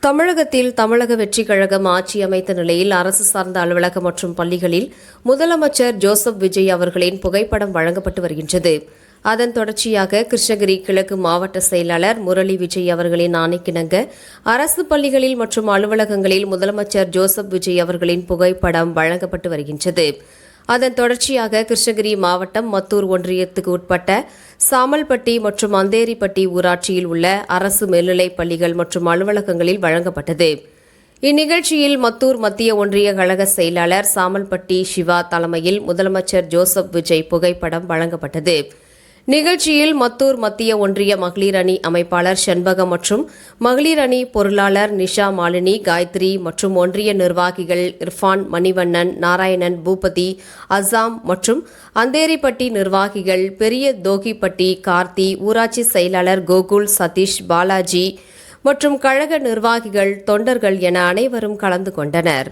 தமிழகத்தில் தமிழக வெற்றிக் கழகம் ஆட்சி அமைத்த நிலையில் அரசு சார்ந்த அலுவலகம் மற்றும் பள்ளிகளில் முதலமைச்சர் ஜோசப் விஜய் அவர்களின் புகைப்படம் வழங்கப்பட்டு வருகின்றது. அதன் தொடர்ச்சியாக கிருஷ்ணகிரி கிழக்கு மாவட்ட செயலாளர் முரளி விஜய் அவர்களின் ஆணைக்கிணங்க அரசு பள்ளிகளில் மற்றும் அலுவலகங்களில் முதலமைச்சர் ஜோசப் விஜய் அவர்களின் புகைப்படம் வழங்கப்பட்டு வருகின்றது. அதன் தொடர்ச்சியாக கிருஷ்ணகிரி மாவட்டம் மத்தூர் ஒன்றியத்துக்கு உட்பட்ட சாமல்பட்டி மற்றும் அந்தேரிப்பட்டி ஊராட்சியில் உள்ள அரசு மேல்நிலைப் பள்ளிகள் மற்றும் அலுவலகங்களில் வழங்கப்பட்டது. இந்நிகழ்ச்சியில் மத்தூர் மத்திய ஒன்றிய கழக செயலாளர் சாமல்பட்டி சிவா தலைமையில் முதலமைச்சர் ஜோசப் விஜய் புகைப்படம் வழங்கப்பட்டது. நிகழ்ச்சியில் மத்தூர் மத்திய ஒன்றிய மகளிர் அணி அமைப்பாளர் செண்பகம் மற்றும் மகளிர் அணி பொருளாளர் நிஷா மாலினி, காயத்ரி மற்றும் ஒன்றிய நிர்வாகிகள் இர்ஃபான், மணிவண்ணன், நாராயணன், பூபதி, அசாம் மற்றும் அந்தேரிப்பட்டி நிர்வாகிகள் பெரிய தோகிப்பட்டி கார்த்தி, ஊராட்சி செயலாளர் கோகுல், சதீஷ், பாலாஜி மற்றும் கழக நிர்வாகிகள், தொண்டர்கள் என அனைவரும் கலந்து கொண்டனர்.